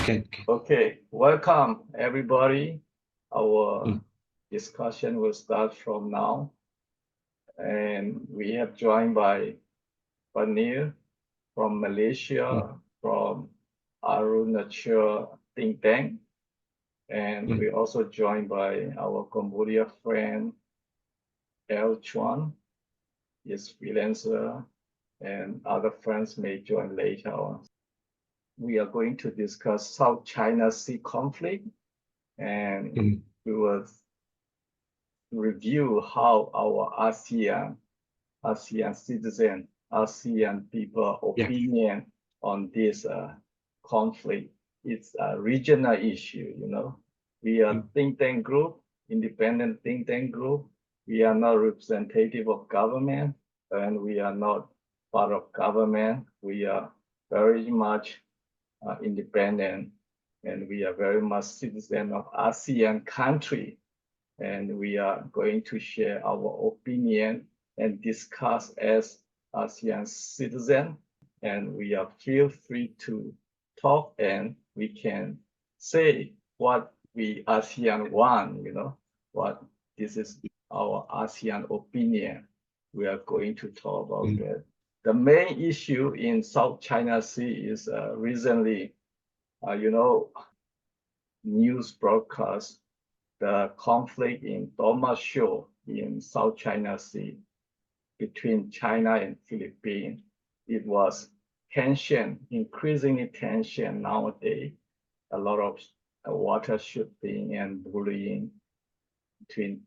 Okay. Okay, welcome everybody. Our Mm, discussion will start from now. And we have joined by Panir from mm, Malaysia, from Arunachal think tank. And mm, we also joined by our Cambodia friend, El Chuan, is freelancer, and other friends may join later on. We are going to discuss South China Sea conflict, and mm, we will review how our ASEAN citizen, ASEAN people yeah. opinion on this conflict. It's a regional issue, We are Mm, think tank group, independent think tank group. We are not representative of government, and we are not part of government. We are very much independent, and we are very much citizen of ASEAN country, and we are going to share our opinion and discuss as ASEAN citizen. And we are feel free to talk, and we can say what we ASEAN want, what this is our ASEAN opinion. We are going to talk about mm, that. The main issue in South China Sea is recently, news broadcast the conflict in Shoal in South China Sea between China and Philippines. It was tension, increasingly tension nowadays. A lot of water shooting and bullying between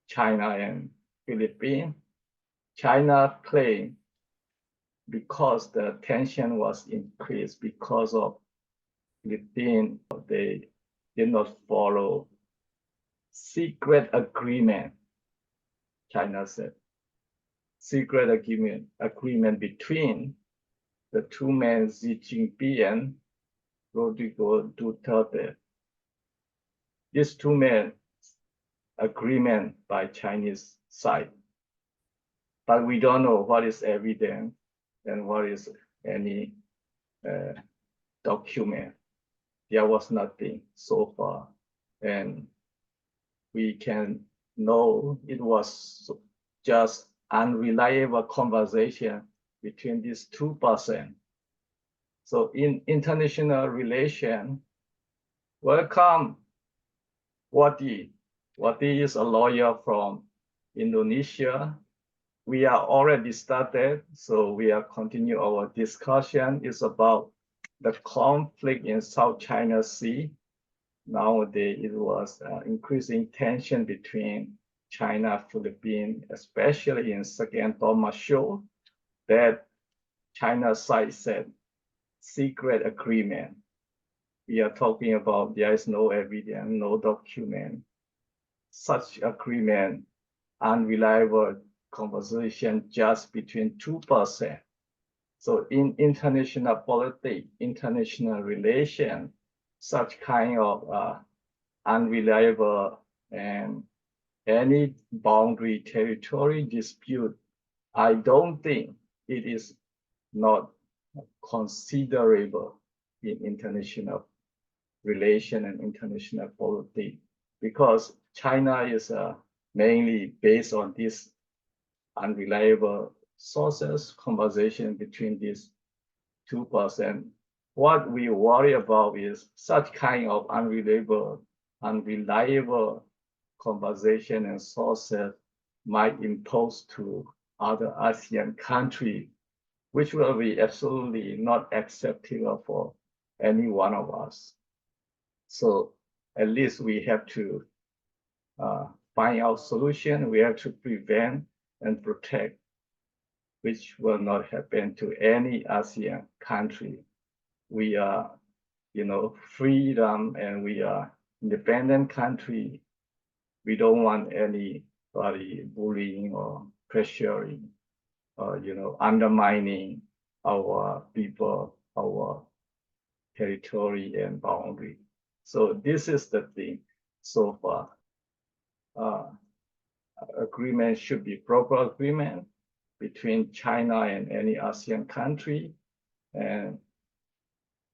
China and Philippines. China claimed because the tension was increased because of Philippines, they did not follow secret agreement, China said. Secret agreement between the two men, Xi Jinping and Rodrigo Duterte. These two men agreement by Chinese side, but we don't know what is evidence and what is any document. There was nothing so far, and we can know it was just unreliable conversation between these two persons. So in international relation, welcome Wati. Wati is a lawyer from Indonesia. We are already started, so we are continue our discussion. It's about the conflict in South China Sea. Nowadays, it was increasing tension between China, Philippines, especially in second Shoal, that China side said secret agreement. We are talking about there is no evidence, no document. Such agreement, unreliable conversation just between two persons. So in international politics, international relation, such kind of unreliable and any boundary territory dispute, I don't think it is not considerable in international relation and international politics, because China is mainly based on this unreliable sources, conversation between these two persons. What we worry about is such kind of unreliable conversation and sources might impose to other ASEAN countries, which will be absolutely not acceptable for any one of us. So at least we have to find out solution. We have to prevent and protect, which will not happen to any ASEAN country. We are, freedom, and we are independent country. We don't want anybody bullying or pressuring or, undermining our people, our territory and boundary. So this is the thing so far. Agreement should be proper agreement between China and any ASEAN country, and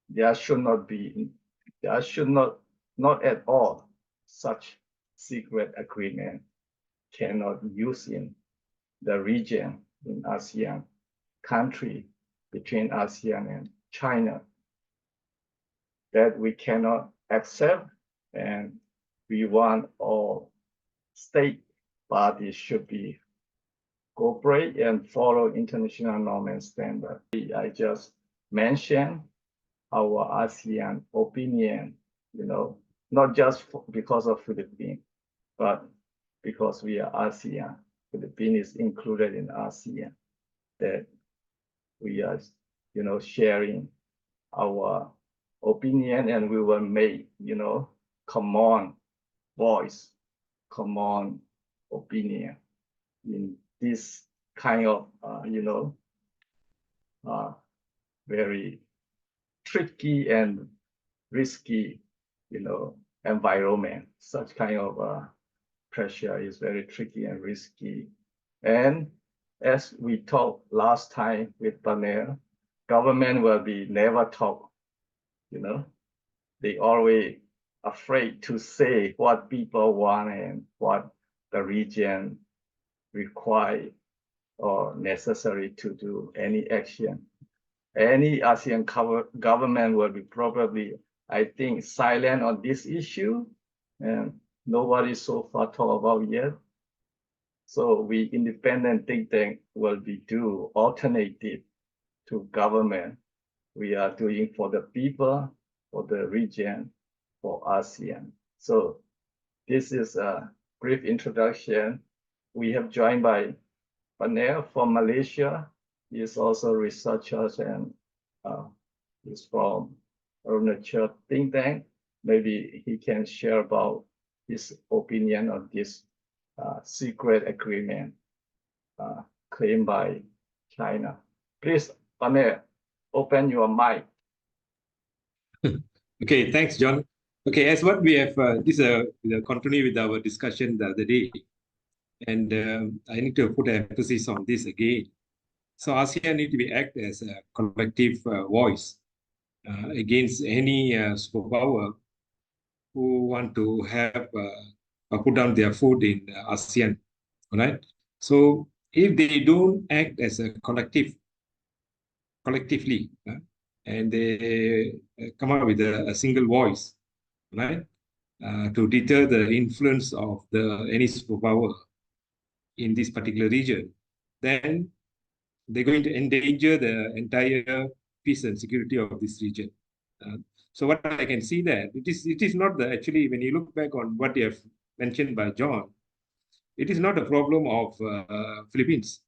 there should not be there should not at all such secret agreement cannot use in the region in ASEAN country between ASEAN and China that we cannot accept, and we want all state bodies should be cooperate and follow international norm and standard. I just mentioned our ASEAN opinion, not just because of Philippines, but because we are ASEAN. Philippines is included in ASEAN, that we are, sharing our opinion, and we will make, common voice, common opinion in this kind of, very tricky and risky, environment. Such kind of pressure is very tricky and risky. And as we talked last time with panel, government will be never talk, they always afraid to say what people want and what the region require or necessary to do any action. Any ASEAN government will be probably, I think, silent on this issue, and nobody so far talk about yet. So we independent think tank will be do alternative to government. We are doing for the people, for the region, for ASEAN. So this is a brief introduction. We have joined by panel from Malaysia. He is also researchers and is from Arunachal think tank. Maybe he can share about his opinion on this secret agreement claimed by China. Please, panel, open your mic. Okay, thanks, John. Okay, as what we have, this is continue with our discussion the other day, and I need to put emphasis on this again. So ASEAN need to be act as a collective voice against any superpower who want to have put down their foot in ASEAN, all right? So if they don't act as a collectively, and they come up with a single voice, right, to deter the influence of any superpower in this particular region, then they're going to endanger the entire peace and security of this region. So what I can see that it is not actually, when you look back on what you have mentioned by John, it is not a problem of Philippines.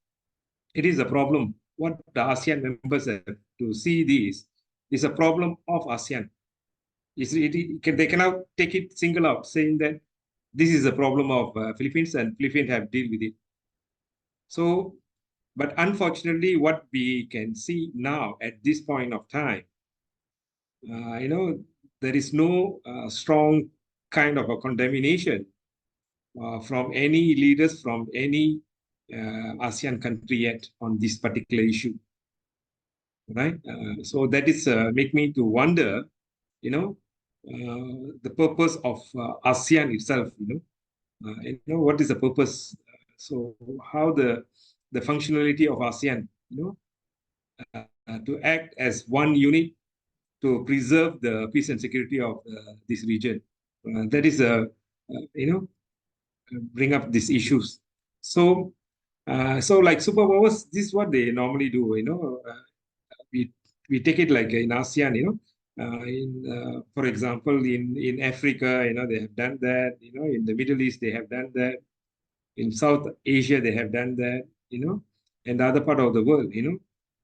It is a problem. What the ASEAN members have to see this is a problem of ASEAN. They cannot take it single out, saying that this is a problem of Philippines and Philippines have dealt with it. So, but unfortunately, what we can see now at this point of time, there is no strong kind of a condemnation from any leaders from any ASEAN country yet on this particular issue, right? So that is make me to wonder, the purpose of ASEAN itself, what is the purpose? So how the functionality of ASEAN, to act as one unit to preserve the peace and security of this region. That is bring up these issues. So, like superpowers, this is what they normally do. We take it like in ASEAN. For example, in Africa, they have done that. In the Middle East, they have done that. In South Asia, they have done that. And the other part of the world.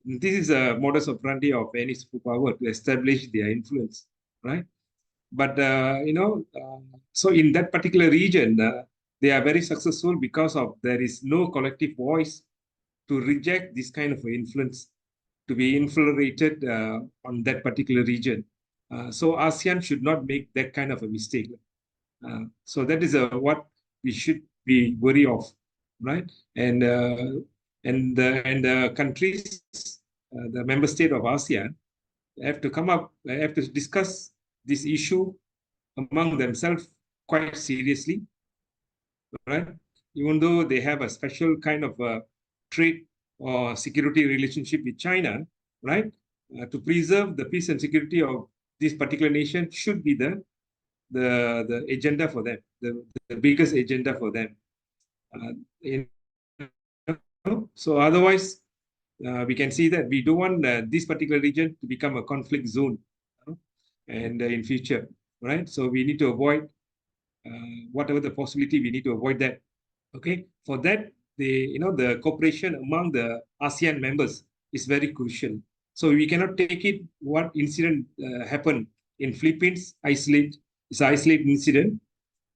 This is a modus operandi of any superpower to establish their influence, right? But so in that particular region, they are very successful because of there is no collective voice to reject this kind of influence to be infiltrated on that particular region. So ASEAN should not make that kind of a mistake. So that is what we should be wary of, right? And the countries, the member state of ASEAN, have to come up, have to discuss this issue among themselves quite seriously, right? Even though they have a special kind of trade or security relationship with China, right? To preserve the peace and security of this particular nation should be the agenda for them, the biggest agenda for them. You know? So otherwise, we can see that we don't want this particular region to become a conflict zone, and in future, right? So we need to avoid whatever the possibility, we need to avoid that. Okay, for that, the cooperation among the ASEAN members is very crucial. So we cannot take it what incident happened in Philippines, it's an isolated incident,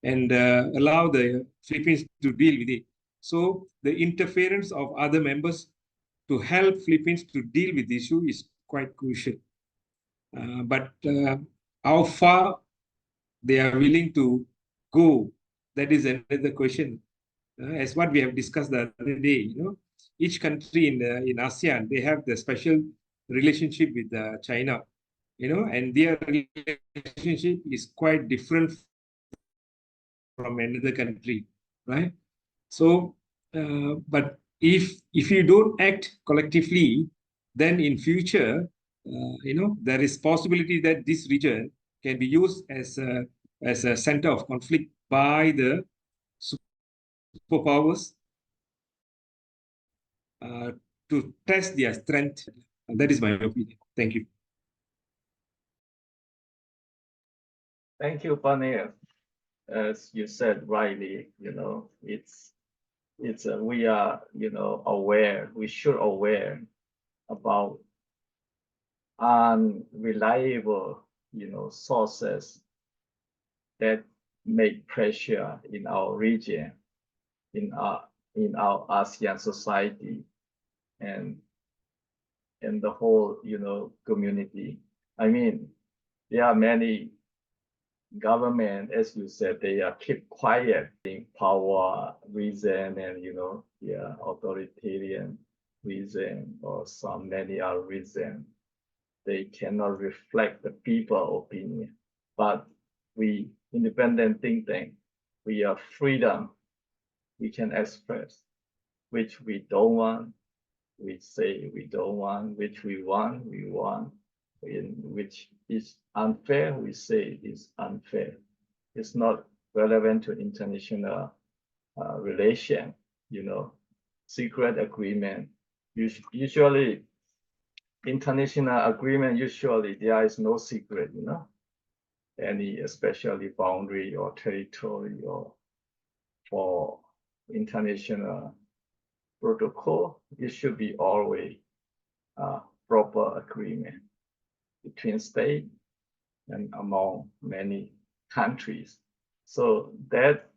and allow the Philippines to deal with it. So the interference of other members to help Philippines to deal with the issue is quite crucial. But how far they are willing to go, that is another question. As what we have discussed the other day, each country in ASEAN, they have the special relationship with China, and their relationship is quite different from another country, right? So, but if you don't act collectively, then in future, there is possibility that this region can be used as a center of conflict by the superpowers to test their strength. And that is my opinion. Thank you. Thank you, Panir. As you said rightly, we are, aware, we should aware about unreliable, sources that make pressure in our region, in our ASEAN society, and the whole, community. I mean, there are many government, as you said, they are keep quiet in power reason and authoritarian reason or many other reason. They cannot reflect the people opinion. But we independent think tank, we have freedom. We can express which we don't want. We say we don't want, which we want, in which is unfair, we say is unfair. It's not relevant to international relation, secret agreement. Usually, international agreement, usually there is no secret, any especially boundary or territory or for international protocol, it should be always proper agreement between state and among many countries. So that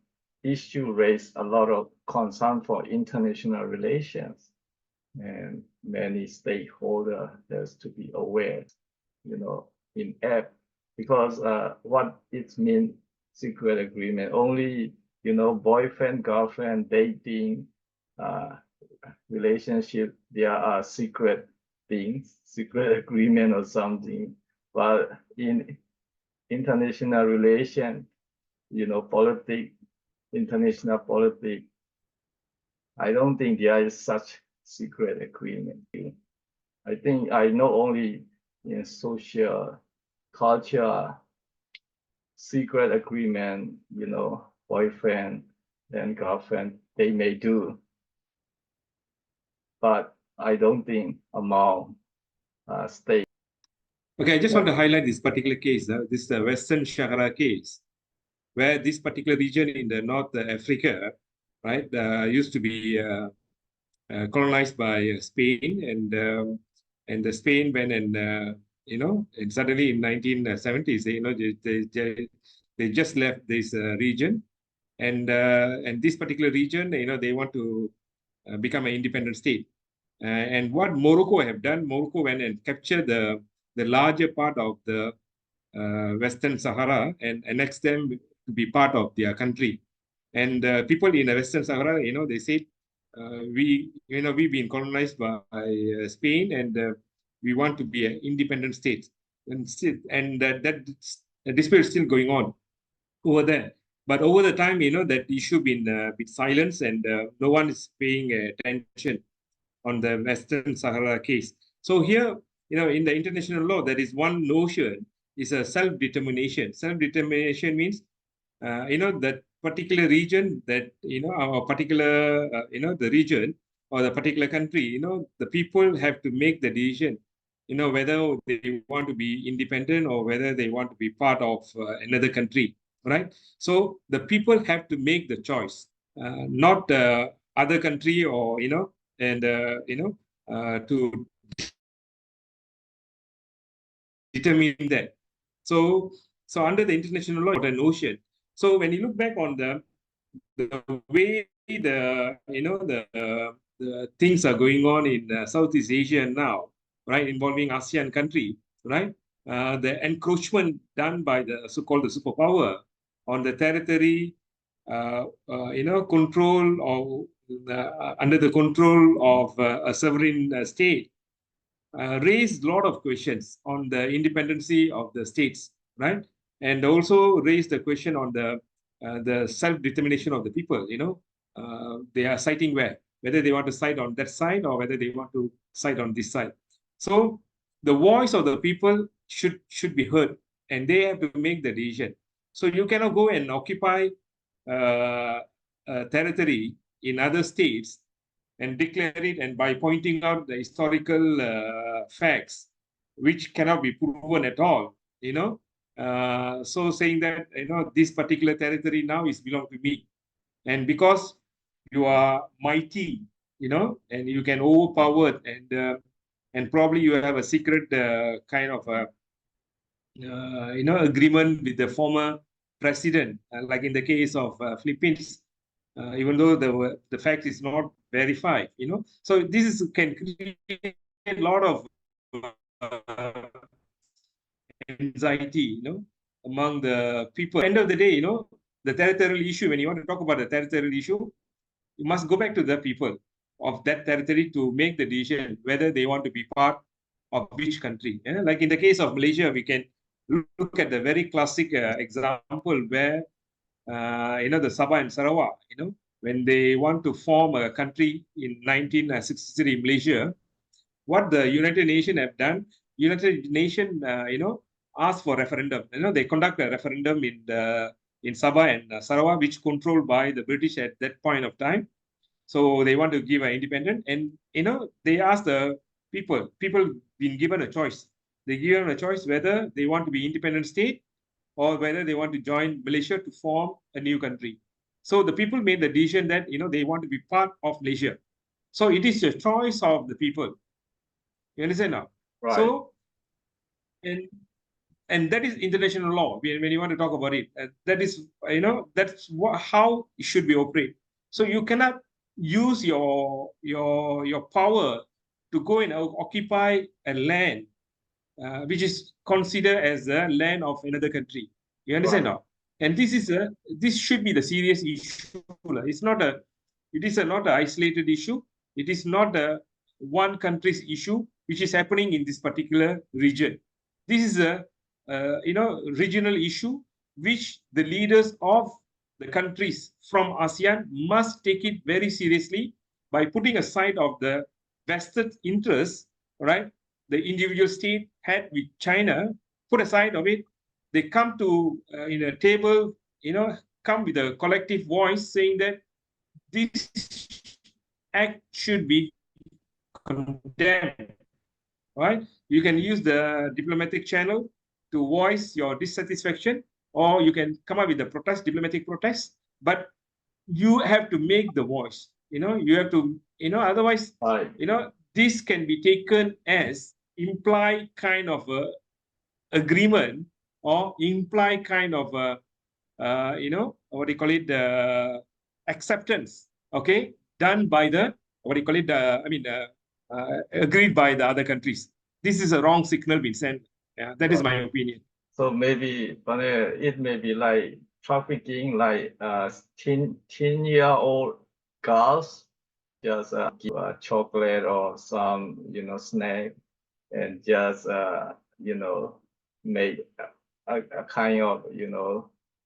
issue raised a lot of concern for international relations, and many stakeholders has to be aware, in app, because what it means secret agreement, only, boyfriend, girlfriend, dating, relationship, there are secret things, secret agreement or something. But in international relation, politics, international politics, I don't think there is such secret agreement. I think I know only in social culture, secret agreement, boyfriend and girlfriend, they may do. But I don't think among states. Okay, I just want to highlight this particular case, this is the Western Sahara case, where this particular region in the North Africa, right, used to be colonized by Spain, and the Spain went and and suddenly in 1970s, they just left this region, and this particular region, they want to become an independent state. And what Morocco have done, Morocco went and captured the larger part of the Western Sahara and annexed them to be part of their country. And people in the Western Sahara, they say, we've been colonized by Spain, and we want to be an independent state. And dispute is still going on over there. But over the time, that issue been silenced, and no one is paying attention on the Western Sahara case. So here, in the international law, there is one notion is a self-determination. Self-determination means, that particular region that, or particular, the region or the particular country, the people have to make the decision, whether they want to be independent or whether they want to be part of another country, right? So the people have to make the choice, not other country, or, and, to determine that. So under the international law, the notion. So when you look back on the way the things are going on in Southeast Asia now, right, involving ASEAN country, right, the encroachment done by the so-called the superpower on the territory, control or under the control of a sovereign state, raised a lot of questions on the independency of the states, right? And also raised the question on the self-determination of the people. They are citing whether they want to side on that side or whether they want to side on this side. So the voice of the people should be heard, and they have to make the decision. So you cannot go and occupy territory in other states and declare it, and by pointing out the historical facts which cannot be proven at all, so saying that, this particular territory now is belong to me, and because you are mighty, and you can overpower, and probably you have a secret kind of agreement with the former president, like in the case of Philippines, even though the fact is not verified, So this can create a lot of uh, anxiety, among the people. End of the day, the territorial issue, when you want to talk about the territorial issue, you must go back to the people of that territory to make the decision whether they want to be part of which country. Like in the case of Malaysia, we can look at the very classic example where, the Sabah and Sarawak, when they want to form a country in 1963, Malaysia, what the United Nations have done, United Nations, asked for referendum. They conduct a referendum in Sabah and Sarawak, which controlled by the British at that point of time. So they want to give an independent, and they ask the people been given a choice. They given a choice whether they want to be independent state or whether they want to join Malaysia to form a new country. So the people made the decision that they want to be part of Malaysia. So it is a choice of the people. You understand now? Right. So and that is international law. When you want to talk about it, that is that's how it should be operate. So you cannot use your power to go and occupy a land which is considered as the land of another country. You understand now? And this should be the serious issue. It's not a it is not an isolated issue. It is not a one country's issue which is happening in this particular region. This is a regional issue which the leaders of the countries from ASEAN must take it very seriously by putting aside of the vested interests, right? The individual state had with China, put aside of it. They come to in a table, come with a collective voice saying that this act should be condemned, right? You can use the diplomatic channel to voice your dissatisfaction, or you can come up with a diplomatic protest, but you have to make the voice. You have to, otherwise, Right. This can be taken as implied kind of a agreement or implied kind of a, what do you call it, acceptance, okay, done by the, what do you call it, agreed by the other countries. This is a wrong signal being sent. Yeah, that is my opinion. So maybe, but it may be like trafficking, like 10-year-old girls just give a chocolate or some snack, and just make a kind of,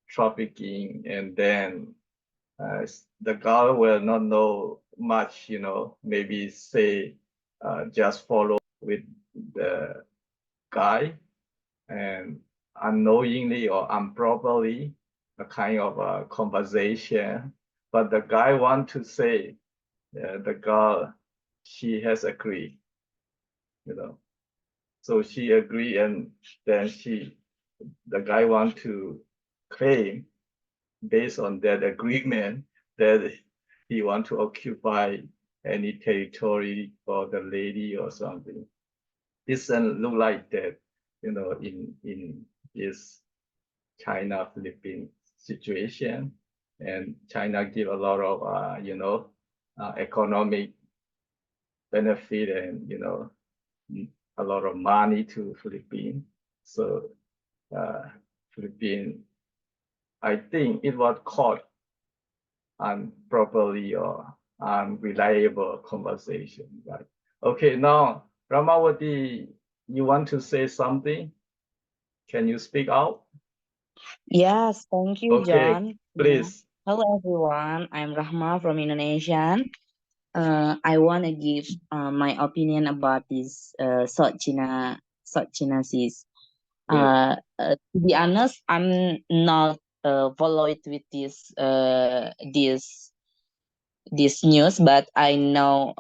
trafficking, and then the girl will not know much, maybe say just follow with the guy, and unknowingly or improperly a kind of a conversation, but the guy want to say the girl, she has agreed, so she agree, and then the guy want to claim based on that agreement that he want to occupy any territory for the lady or something. This doesn't look like that, in this China-Philippines situation, and China give a lot of, economic benefit and, a lot of money to Philippines. So Philippines, I think it was caught improperly or unreliable conversation, right? Okay, now Ramawati, you want to say something? Can you speak out? Yes, thank you, Okay, John. please. Hello, everyone. I'm Rahma from Indonesia. I want to give my opinion about this South China Seas. Good. To be honest, I'm not followed with this news, but I know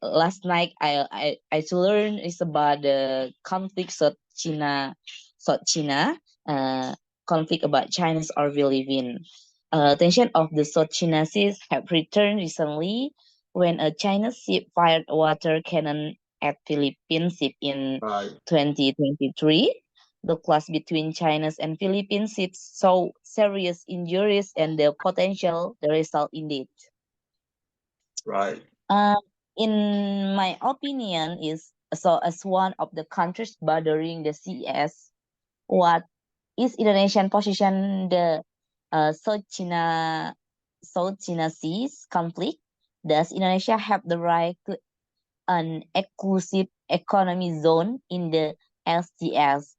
last night I to learn is about the conflict South China conflict about China's or we live in. Tension of the South China Seas have returned recently when a Chinese ship fired a water cannon at Philippine ship in Right, 2023. The clash between China's and Philippine ships saw serious injuries and the potential the result in death. right, Um, in my opinion, is so as one of the countries bordering the CS, what is Indonesian position the South China Seas conflict? Does Indonesia have the right to an exclusive economy zone in the LCS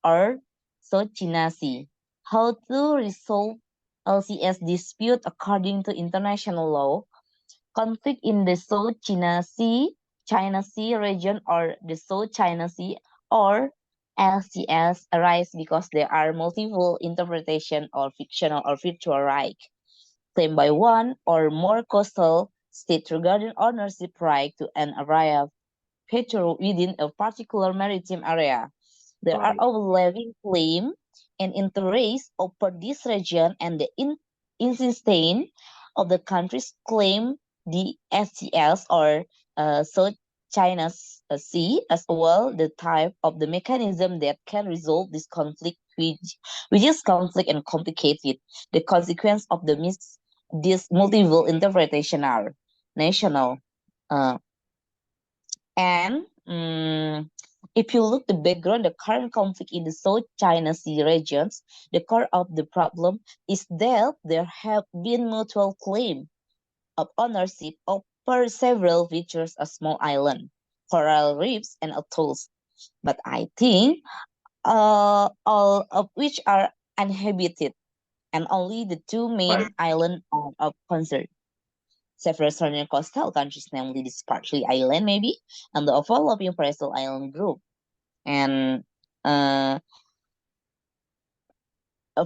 or South China Sea? How to resolve LCS dispute according to international law? Conflict in the China Sea region or the South China Sea or LCS arise because there are multiple interpretation or fictional or virtual right claimed by one or more coastal states regarding ownership right to an area of petrol within a particular maritime area. There are right, overlapping claims and interests over this region, and the insistence of the countries claim the SCS or South China Sea as well the type of the mechanism that can resolve this conflict, which is conflict and complicated. The consequence of this multiple interpretation are national. Uh, and if you look the background, the current conflict in the South China Sea regions, the core of the problem is that there have been mutual claim of ownership over several features of small island, coral reefs, and atolls. But I think all of which are uninhabited, and only the two right, main islands are of concern. Several surrounding coastal countries, namely the Spratly Island, maybe, and the overlapping Paracel Island group. And uh,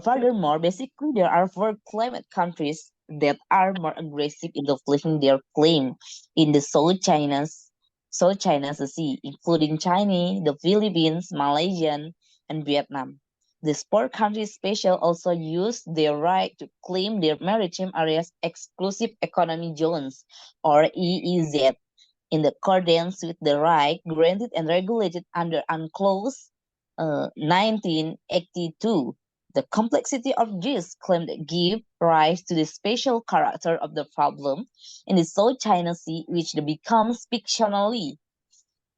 furthermore, basically, there are four climate countries that are more aggressive in fulfilling their claim in the South China Sea, including China, the Philippines, Malaysia, and Vietnam. These four countries special also use their right to claim their maritime areas exclusive economic zones or EEZ in accordance with the right granted and regulated under UNCLOS 1982. The complexity of this claim give rise to the special character of the problem in the South China Sea, which becomes fictionally.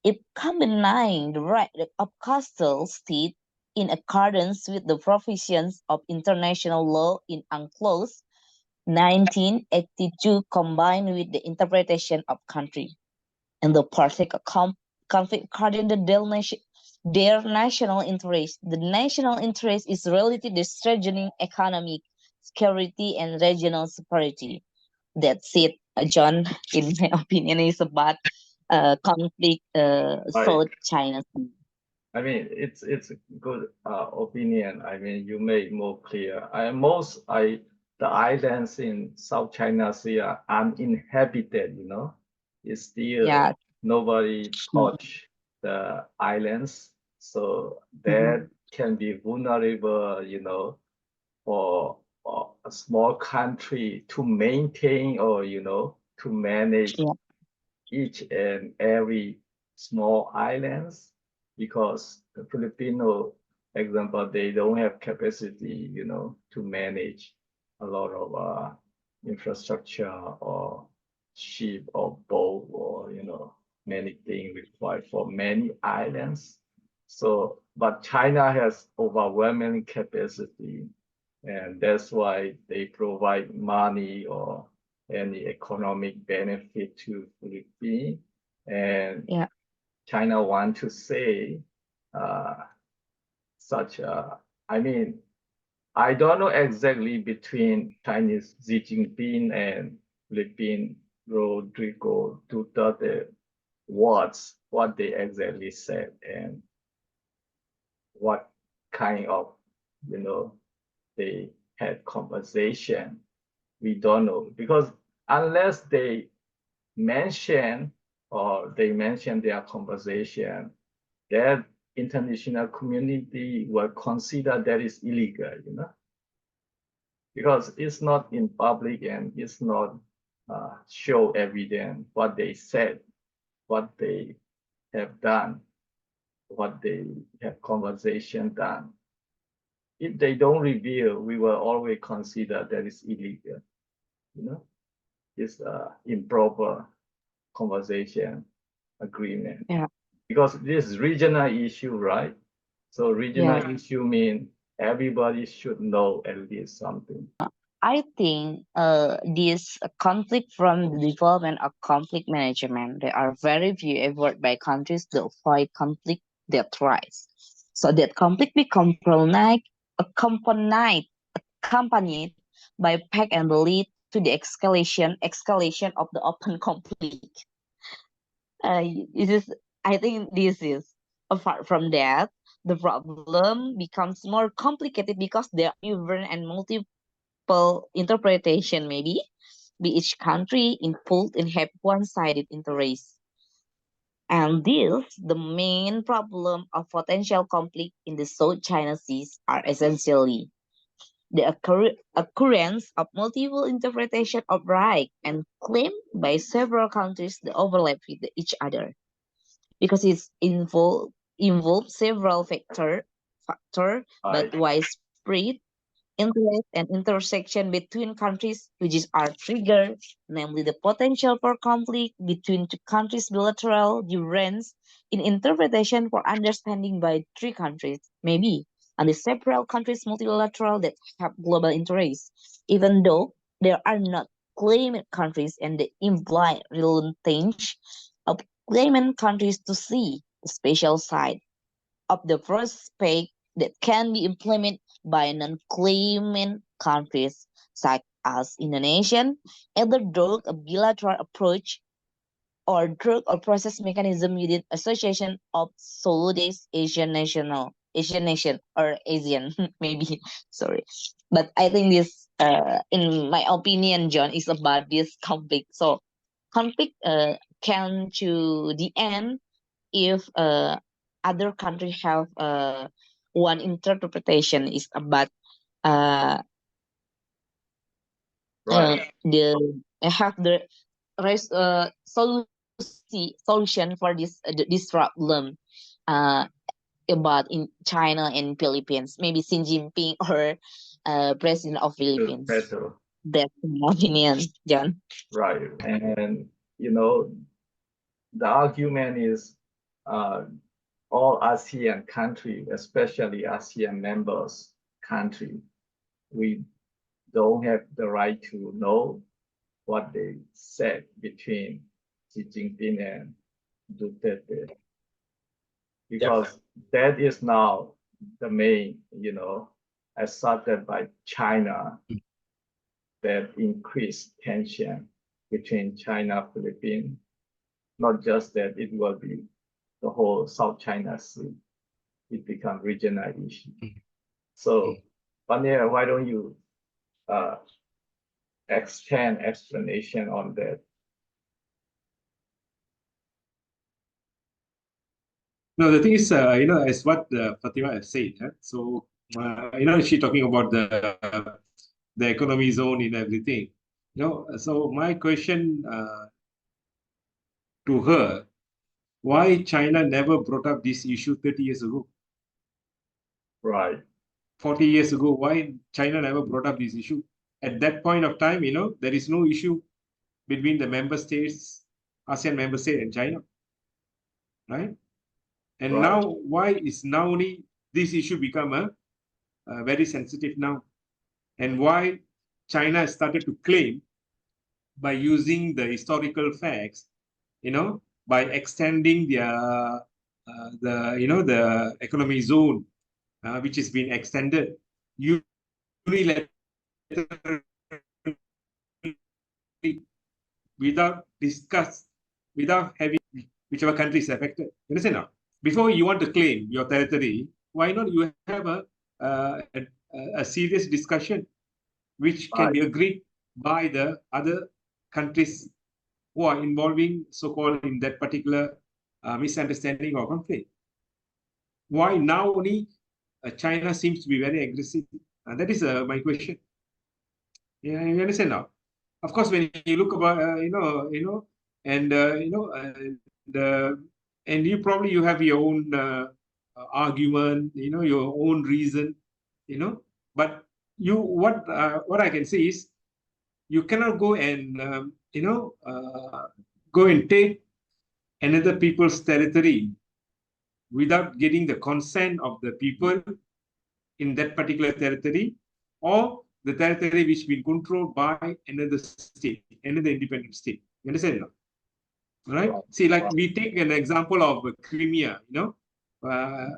It combining the right of coastal state in accordance with the provisions of international law in UNCLOS 1982 combined with the interpretation of country and the particular conflict according to their national interest. The national interest is related to strengthening economic security and regional security. That's it, John. In my opinion, is about conflict Right. South China Sea. I mean, it's a good opinion. I mean, you make more clear. The islands in South China Sea are uninhabited. It's still Yeah. nobody touch the islands, so that can be vulnerable. For a small country to maintain or to manage Yeah. each and every small islands, because the Filipino example, they don't have capacity, to manage a lot of infrastructure or ship or boat or many things required for many islands. So, but China has overwhelming capacity, and that's why they provide money or any economic benefit to Philippines. And Yeah. China want to say such I mean, I don't know exactly between Chinese Xi Jinping and Philippine Rodrigo Duterte what they exactly said and what kind of they had conversation. We don't know, because unless they mention their conversation, that international community will consider that is illegal, because it's not in public and it's not show evidence what they said, what they have done, what they have conversation done. If they don't reveal, we will always consider that is illegal. It's improper conversation agreement. Yeah. Because this is regional issue, right? So regional Yeah. issue mean everybody should know at least something. I think this conflict from the development of conflict management, there are very few efforts by countries to avoid conflict that rise. So that conflict become accompanied by pack and lead to the escalation of the open conflict. This is, I think this is, apart from that, the problem becomes more complicated because there are different and multiple interpretation, maybe be each country involved and have one-sided interests. And this, the main problem of potential conflict in the South China Seas are essentially the occurrence of multiple interpretation of right and claim by several countries that overlap with each other, because it's involved several factor but Right. widespread interest and intersection between countries which are triggered, namely the potential for conflict between two countries, bilateral difference in interpretation for understanding by three countries, maybe, and the several countries multilateral that have global interests, even though there are not claimant countries, and the implied reluctance of claimant countries to see the special side of the prospect that can be implemented by non-claimant countries such as Indonesia, either through a bilateral approach or through a process mechanism within Association of Southeast Asian nation or ASEAN, maybe. Sorry, but I think this, in my opinion, John, is about this conflict. So conflict can to the end if other country have one interpretation is about uh, Right. the have the solution for this problem uh, about in China and Philippines, maybe Xi Jinping or president of To Philippines. settle. That's my opinion, John. Right. And the argument is uh, all ASEAN countries, especially ASEAN members country, we don't have the right to know what they said between Xi Jinping and Duterte. because that is now the main, asserted by China that increased tension between China, Philippines. Not just that it will be the whole South China Sea. It become regional issue. So, Vanya, why don't you extend explanation on that? No, the thing is, as what Fatima has said, so, she talking about the economy zone and everything. So my question to her, why China never brought up this issue 30 years ago? Right. 40 years ago, why China never brought up this issue? At that point of time, there is no issue between the member states, ASEAN member state and China, right? And Right. now, why is now only this issue become a very sensitive now? And why China started to claim by using the historical facts, by extending the economic zone, which has been extended unilaterally without having whichever country is affected. You understand now? Before you want to claim your territory, why not you have a serious discussion which can be agreed by the other countries who are involving so-called in that particular misunderstanding or conflict. Why now only China seems to be very aggressive? That is my question. Yeah, you understand now? Of course, when you look about, and you probably you have your own argument, your own reason, but what I can say is you cannot go and go and take another people's territory without getting the consent of the people in that particular territory, or the territory which has been controlled by another state, another independent state. You understand now? Right? See, like we take an example of Crimea,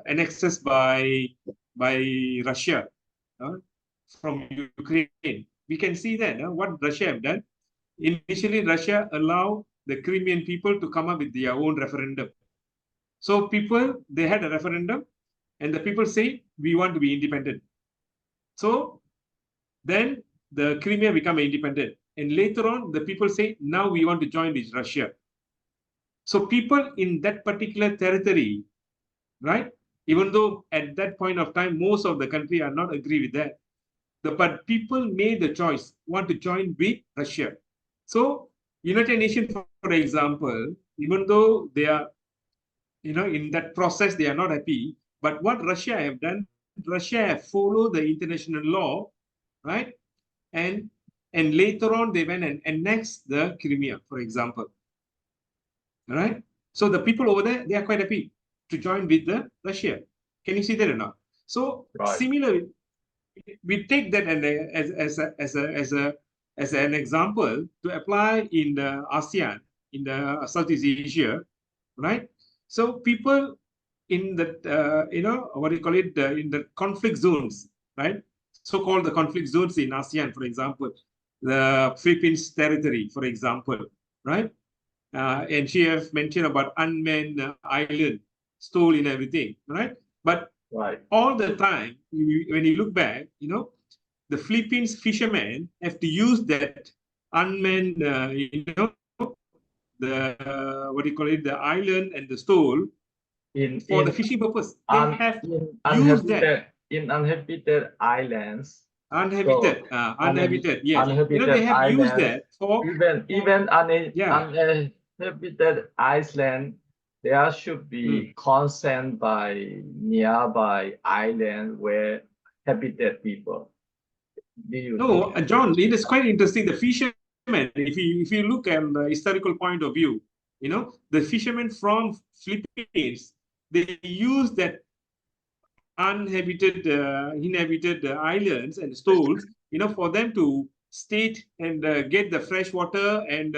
annexed by Russia from Ukraine. We can see that what Russia have done. Initially, Russia allowed the Crimean people to come up with their own referendum. So people, they had a referendum, and the people say, we want to be independent. So then the Crimea become independent. And later on, the people say, now we want to join with Russia. So people in that particular territory, right? Even though at that point of time, most of the country are not agree with that. But people made the choice, want to join with Russia. So United Nations, for example, even though they are, in that process, they are not happy. But what Russia have done, Russia have followed the international law, right? And later on, they went and annexed the Crimea, for example. All right? So the people over there, they are quite happy to join with the Russia. Can you see that or not? So similarly, we take that as an example to apply in the ASEAN, in the Southeast Asia, right? So people in the in the conflict zones, right? So-called the conflict zones in ASEAN, for example, the Philippines territory, for example, right? And she has mentioned about unmanned island, stole and everything, right? But all the time, when you look back, the Philippines fishermen have to use that unmanned, the island and the stole for the fishing purpose. They have used that. In uninhabited islands. Uninhabited, yes. Uninhabited they have islands, used that for even uninhabited island, there should be consent by nearby island where habited people. No, John, it is quite interesting. The fishermen, if you look at the historical point of view, the fishermen from Philippines, they use that inhabited islands and stools, for them to state and get the fresh water and,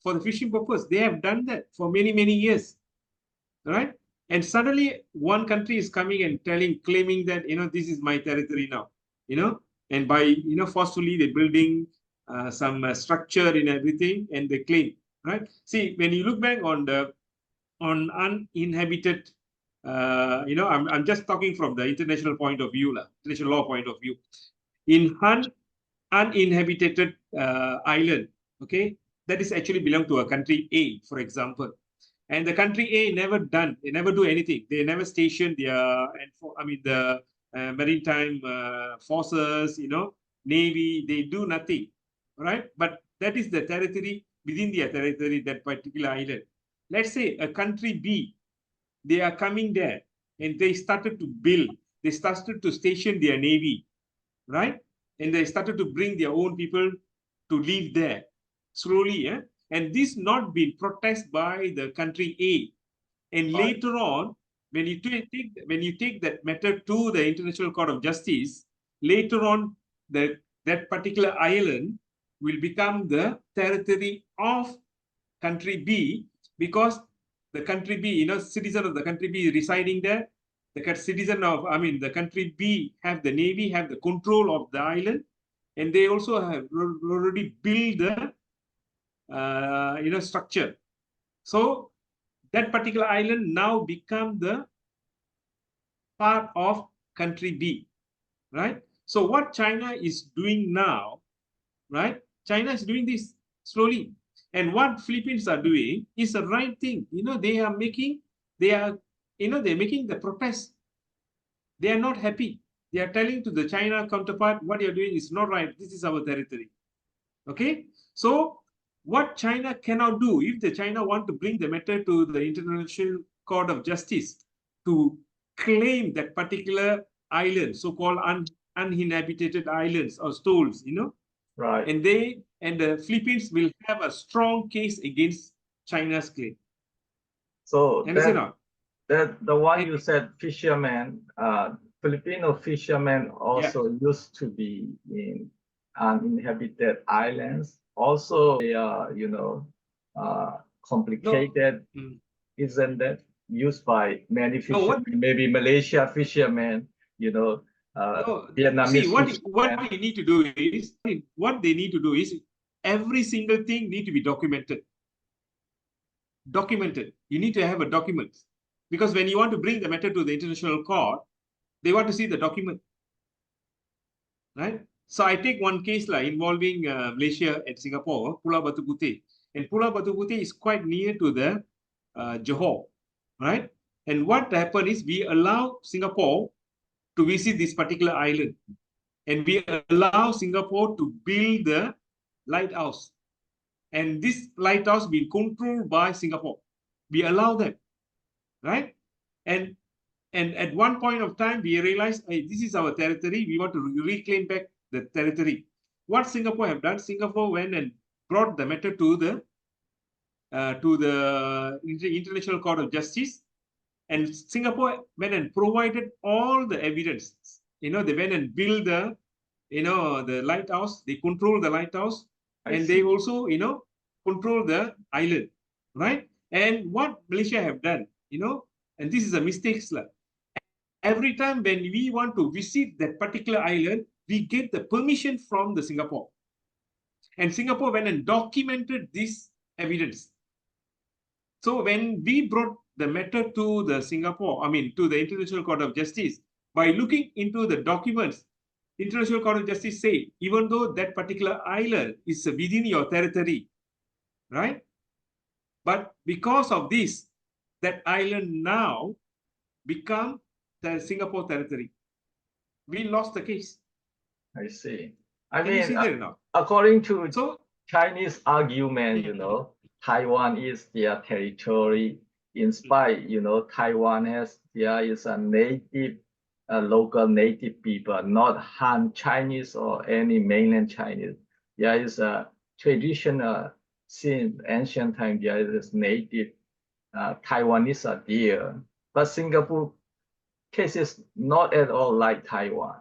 for the fishing purpose. They have done that for many, many years, right? And suddenly one country is coming and claiming that, this is my territory now, and by, forcefully they're building some structure in everything, and they claim, right? See, when you look back on uninhabited, I'm just talking from the international point of view, international law point of view. In uninhabited island, okay, that is actually belong to a country A, for example. And the country A they never do anything. They never station the maritime forces, Navy, they do nothing, right? But that is the territory, within their territory, that particular island. Let's say a country B, they are coming there and they started to station their Navy, right? And they started to bring their own people to live there slowly, and this not been protested by the country A. And later on, when you take that matter to the International Court of Justice, later on, that particular island will become the territory of country B, because the country B, citizen of the country B residing there, the country B have the Navy, have the control of the island, and they also have already built the, structure. So that particular island now become the part of country B, right? So what China is doing now, right? China is doing this slowly. And what Philippines are doing is the right thing. They're making the protest. They are not happy. They are telling to the China counterpart, what you're doing is not right. This is our territory. Okay? So what China cannot do, if the China want to bring the matter to the International Court of Justice to claim that particular island, so-called uninhabited islands or stolls, Right. and the Philippines will have a strong case against China's claim. So Understand? the one you said, fishermen, Filipino fishermen also used to be in uninhabited islands. Also, they are, complicated. No. Isn't that used by many fishermen? No, Maybe Malaysia fishermen, Vietnamese see, fishermen. what you need to do is, what they need to do is, every single thing need to be documented. You need to have a document, because when you want to bring the matter to the international court, they want to see the document, right? So I take one case involving Malaysia and Singapore, Pulau Batu Putih. And Pulau Batu Putih is quite near to the Johor, right? And what happened is, we allow Singapore to visit this particular island, and we allow Singapore to build the lighthouse. And this lighthouse being controlled by Singapore. We allow them, right? And at one point of time, we realized, hey, this is our territory. We want to reclaim back the territory. What Singapore have done, Singapore went and brought the matter to the International Court of Justice, and Singapore went and provided all the evidence. They went and built the lighthouse. They control the lighthouse, and they also, control the island, right? And what Malaysia have done, and this is a mistake. Every time when we want to visit that particular island, we get the permission from the Singapore. And Singapore went and documented this evidence. So when we brought the matter to the to the International Court of Justice, by looking into the documents, International Court of Justice say, even though that particular island is within your territory, right? But because of this, that island now become the Singapore territory. We lost the case. I see. You see that now? According to Chinese argument, Taiwan is their territory. In spite, Taiwan there is a native, local native people, not Han Chinese or any mainland Chinese. There is a traditional, since ancient time, there is native Taiwanese are there. But Singapore case is not at all like Taiwan.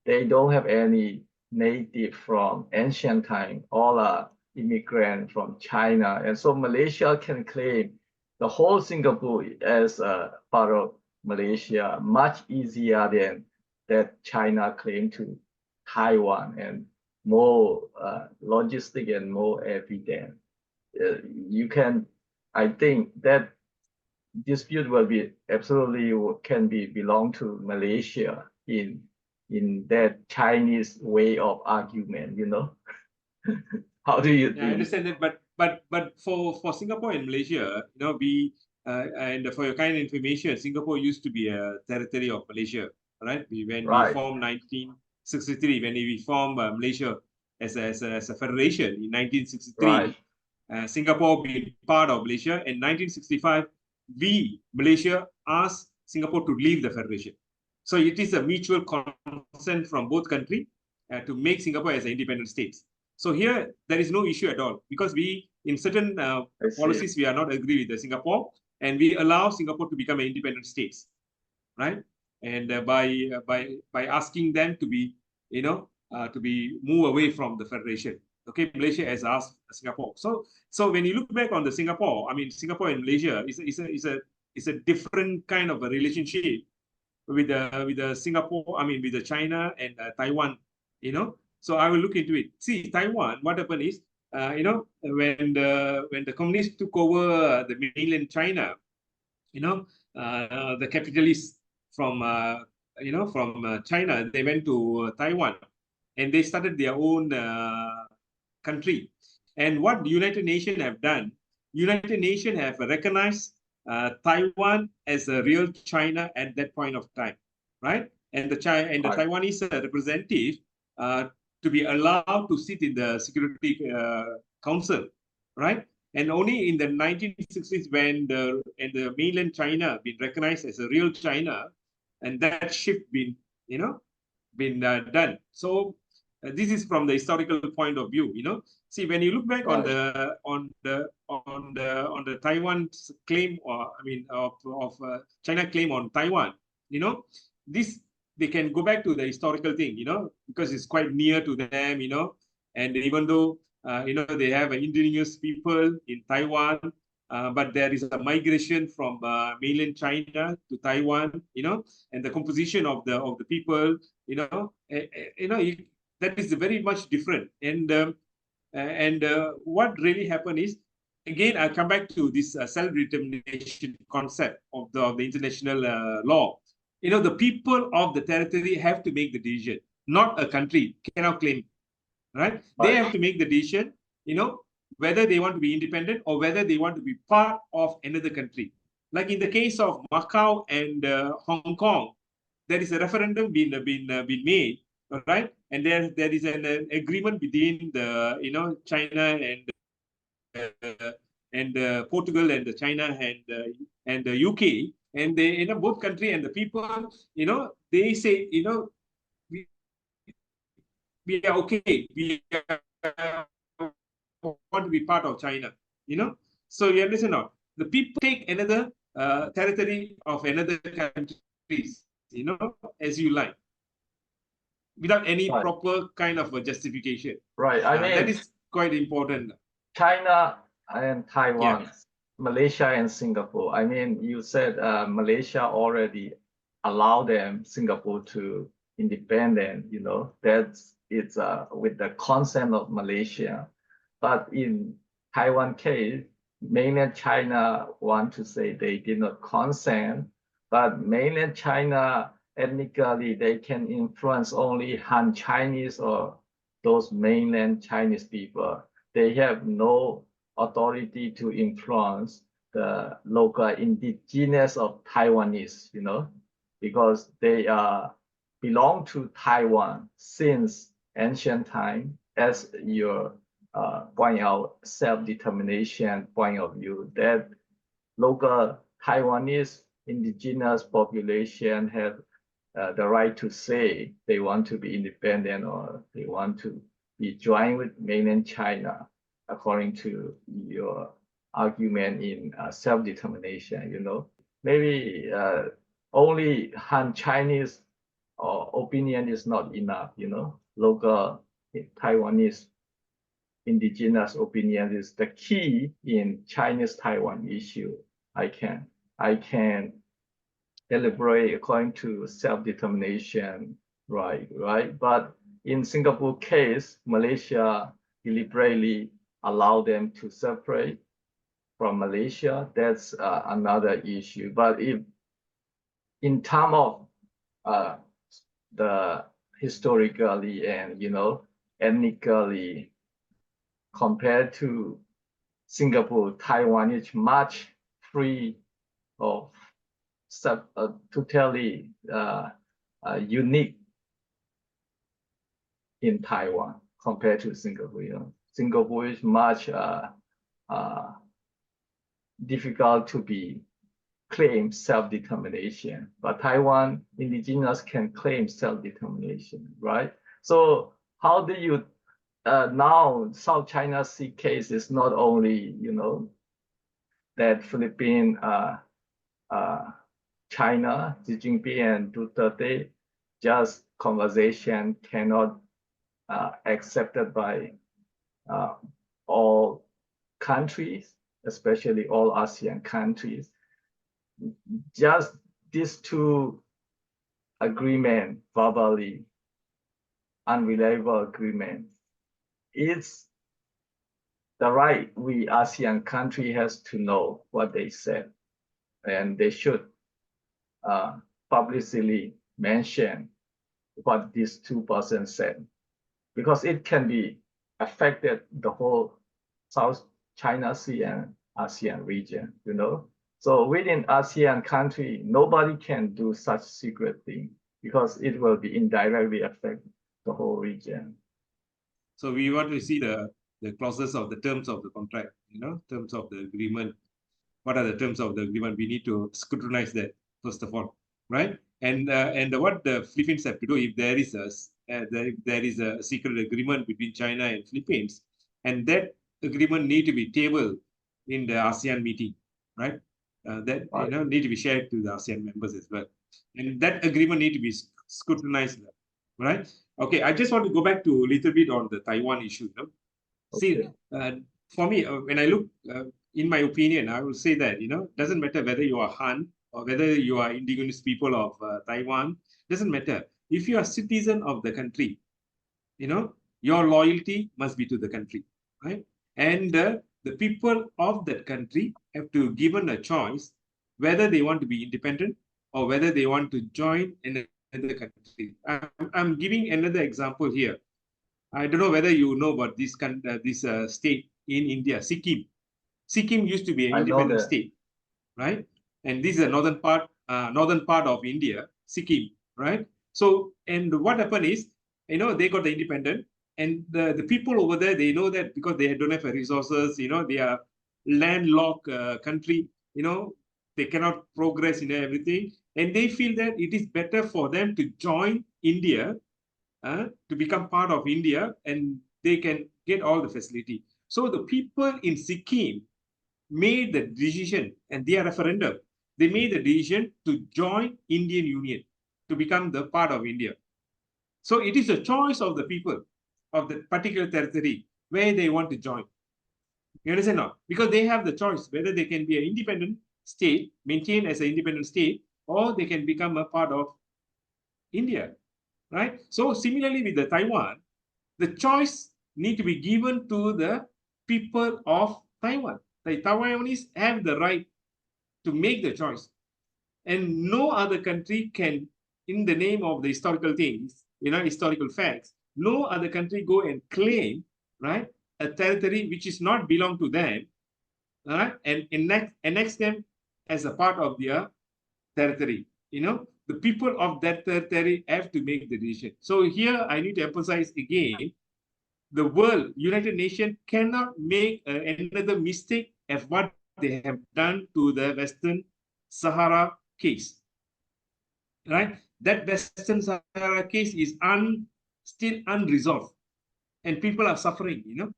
They don't have any native from ancient time. All are immigrant from China. And so Malaysia can claim the whole Singapore as a part of Malaysia much easier than that China claim to Taiwan, and more logistic and more evident. You can, I think that dispute will be absolutely can be belong to Malaysia in that Chinese way of argument, you know. How do you Yeah, I think? understand that, but for Singapore and Malaysia, you know, and for your kind of information, Singapore used to be a territory of Malaysia, right? When we Right. formed 1963, when we formed Malaysia as a federation in 1963, Right. Singapore being part of Malaysia. In 1965, Malaysia, asked Singapore to leave the federation. So it is a mutual consent from both countries to make Singapore as an independent state. So here, there is no issue at all, because in certain policies, we are not agree with the Singapore, and we allow Singapore to become an independent state, right? And by asking them to be, you know, to be move away from the federation. Okay, Malaysia has asked Singapore. So when you look back on the Singapore, I mean, Singapore and Malaysia is a different kind of a relationship with the Singapore, I mean, with the China and Taiwan, you know. So I will look into it. See, Taiwan, what happened is, you know, when the communists took over the mainland China, you know, the capitalists from China, they went to Taiwan, and they started their own country. And what the United Nations have done, United Nations have recognized Taiwan as a real China at that point of time, right? And the Taiwanese representative to be allowed to sit in the Security Council, right? And only in the 1960s, when the mainland China been recognized as a real China, and that shift been, you know, been done. So this is from the historical point of view, you know. See, when you look back on the Taiwan's claim, or I mean, of China claim on Taiwan, you know, this they can go back to the historical thing, you know, because it's quite near to them, you know, and even though you know, they have indigenous people in Taiwan, but there is a migration from mainland China to Taiwan, you know, and the composition of the people, you know, that is very much different. And what really happened is, again, I come back to this self-determination concept of the international law. You know, the people of the territory have to make the decision, not a country cannot claim, right? They have to make the decision, you know, whether they want to be independent or whether they want to be part of another country. Like in the case of Macau and Hong Kong, there is a referendum been made, right? And there is an agreement between the, you know, China and Portugal and the China and the UK, and they, you know, both country and the people, you know, they say, you know, we are okay. We want to be part of China, you know. So you understand now. The people take another territory of another countries, you know, as you like, without any proper kind of a justification. Right. I mean, that is quite important. China and Taiwan, Malaysia and Singapore. I mean, you said Malaysia already allowed them Singapore to independent. You know, that's it's with the consent of Malaysia. But in Taiwan case, mainland China want to say they did not consent, but mainland China ethnically they can influence only Han Chinese or those mainland Chinese people. They have no authority to influence the local indigenous of Taiwanese, you know, because they belong to Taiwan since ancient time. As your point out, self-determination point of view, that local Taiwanese indigenous population have the right to say they want to be independent or they want to be joined with mainland China, according to your argument in self-determination, you know. Maybe only Han Chinese opinion is not enough, you know. Local Taiwanese indigenous opinion is the key in Chinese Taiwan issue. I can elaborate according to self-determination right. But in Singapore case, Malaysia deliberately allowed them to separate from Malaysia. That's another issue. But if in terms of the historically and ethnically compared to Singapore, Taiwan is much free of totally unique in Taiwan compared to Singapore. Singapore is much difficult to be claim self-determination, but Taiwan indigenous can claim self-determination, right? So how do you now South China Sea case is not only that Philippines, China, Xi Jinping and Duterte, just conversation cannot accepted by all countries, especially all ASEAN countries. Just these two agreement, verbally unreliable agreement, it's the right we ASEAN country has to know what they said, and they should publicly mention what these two persons said, because it can be affected the whole South China Sea and ASEAN region, So within ASEAN country, nobody can do such secret thing because it will be indirectly affect the whole region. So we want to see the clauses of the terms of the contract, terms of the agreement. What are the terms of the agreement? We need to scrutinize that first of all, right? And what the Philippines have to do if there is a secret agreement between China and Philippines, and that agreement need to be tabled in the ASEAN meeting, right? That need to be shared to the ASEAN members as well, and that agreement need to be scrutinized, right? Okay, I just want to go back to a little bit on the Taiwan issue. See, for me, when I look, in my opinion, I will say that doesn't matter whether you are Han or whether you are indigenous people of Taiwan. Doesn't matter. If you are citizen of the country, your loyalty must be to the country, right? And the people of that country have to given a choice whether they want to be independent or whether they want to join another country. I'm giving another example here. I don't know whether you know about this state in India, Sikkim. Sikkim used to be an independent state, right? And this is a northern part of India, Sikkim, right? So, and what happened is, they got the independent, and the people over there, they know that because they don't have resources, they are landlocked country, they cannot progress in everything, and they feel that it is better for them to join India, to become part of India, and they can get all the facility. So the people in Sikkim made the decision, and their referendum, they made the decision to join Indian Union, to become the part of India. So it is a choice of the people of the particular territory where they want to join. You understand now? Because they have the choice whether they can be an independent state, maintained as an independent state, or they can become a part of India, right? So similarly with the Taiwan, the choice need to be given to the people of Taiwan. The Taiwanese have the right to make the choice, and no other country can, in the name of the historical things, historical facts, no other country go and claim, right, a territory which is not belong to them, right, and annex them as a part of their territory. The people of that territory have to make the decision. So here I need to emphasize again, the world, United Nations cannot make another mistake as what they have done to the Western Sahara case, right? That Western Sahara case is still unresolved, and people are suffering, You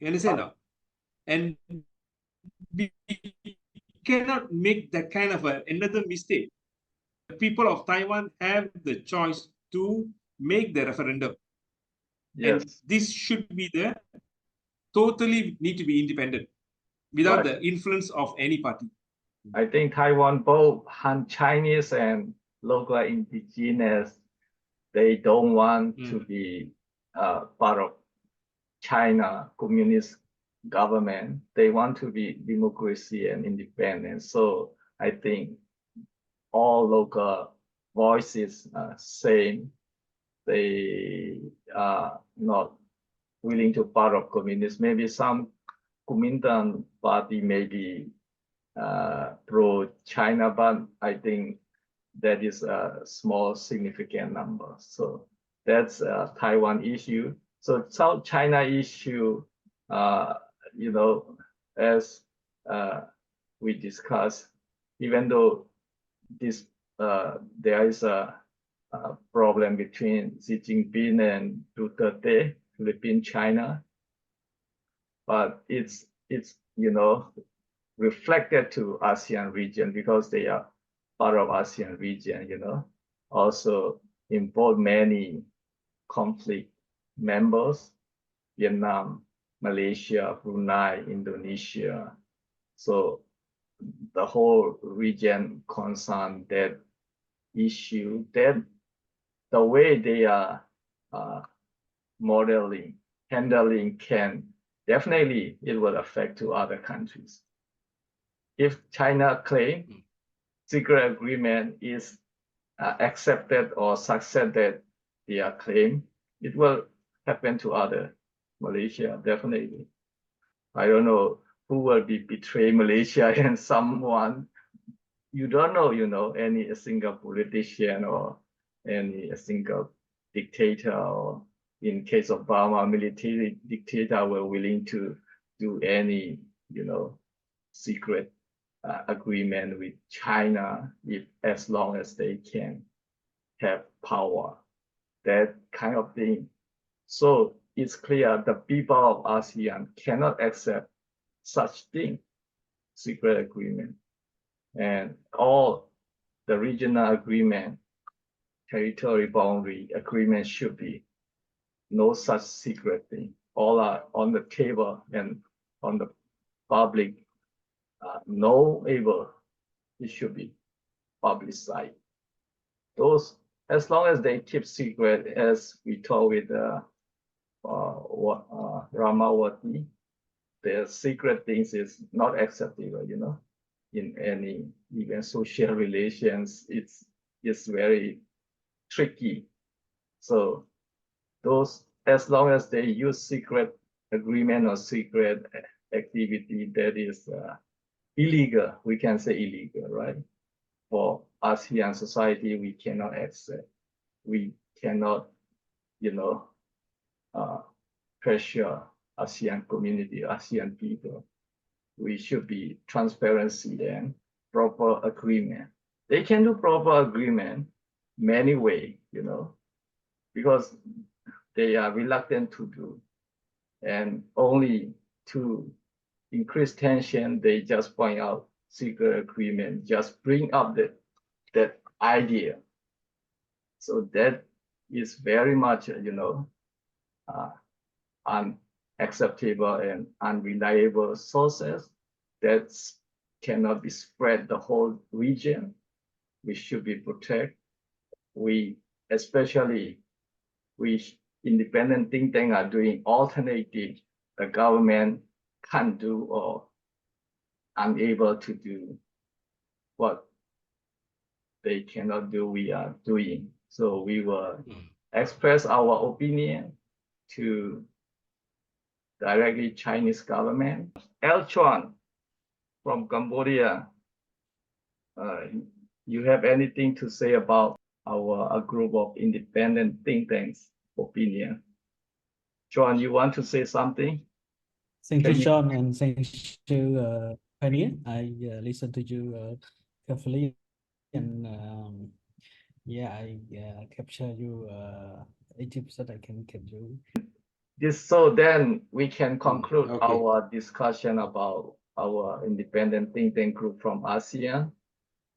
understand now? And we cannot make that kind of another mistake. The people of Taiwan have the choice to make the referendum. Yes. And this should be totally need to be independent. without Right. the influence of any party. I think Taiwan, both Han Chinese and local indigenous, they don't want to be part of China communist government. They want to be democracy and independence. So I think all local voices are saying they are not willing to part of communists. Maybe some Kuomintang party may be pro-China, but I think that is a small significant number. So that's a Taiwan issue. So South China issue, you know, as we discussed, even though this there is a problem between Xi Jinping and Duterte, Philippine China, but it's you know reflected to ASEAN region because they are part of ASEAN region, you know, also involve many conflict members, Vietnam, Malaysia, Brunei, Indonesia. So the whole region concern that issue, that the way they are modeling, handling can definitely it will affect to other countries. If China claim secret agreement is accepted or succeeded their claim, it will happen to other Malaysia, definitely. I don't know who will be betray Malaysia and someone. You don't know, you know, any single politician or any single dictator, or in case of Burma, military dictator were willing to do any, you know, secret agreement with China if as long as they can have power, that kind of thing. So it's clear the people of ASEAN cannot accept such thing, secret agreement, and all the regional agreement, territory boundary agreement should be no such secret thing. All are on the table and on the public. No able, it should be publicized. Those, as long as they keep secret, as we told with Ramawati, the secret things is not acceptable, you know, in any even social relations. It's very tricky. So those, as long as they use secret agreement or secret activity, that is illegal. We can say illegal, right? For ASEAN society, we cannot accept. We cannot, you know, pressure ASEAN community, ASEAN people. We should be transparency and proper agreement. They can do proper agreement many way, you know, because they are reluctant to do, and only to increase tension, they just point out secret agreement, just bring up that idea. So that is very much, you know, unacceptable and unreliable sources that cannot be spread the whole region. We should be protected. We, especially, we independent think tank are doing alternative the government can't do or unable to do what they cannot do, we are doing. So we will express our opinion to directly Chinese government. El Chuan from Cambodia, you have anything to say about a group of independent think tanks opinion? John, you want to say something? Thank Can you, you- John, and thank you, Pioneer. I listened to you carefully, and yeah, I capture you 80%. I can capture you. So then we can conclude okay. our discussion about our independent think tank group from ASEAN,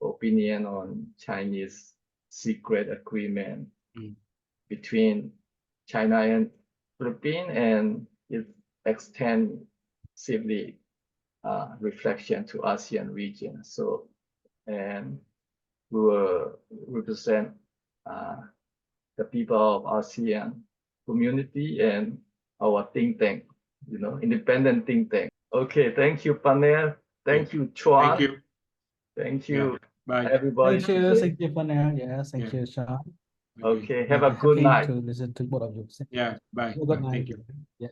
opinion on Chinese secret agreement between China and Philippines, and it extensively reflection to ASEAN region. So, and we will represent the people of ASEAN community and our think tank, independent think tank. Okay, thank you, panel. Thank you, Chuan. Thank you. Thank Yeah. you, Bye. everybody. Thank you, today. thank you, Panel. Yeah, thank Yeah. you, Sean. Okay, have a Happy good night. to listen to both of you. Yeah. Bye. Good Bye. night. Thank you. Yeah.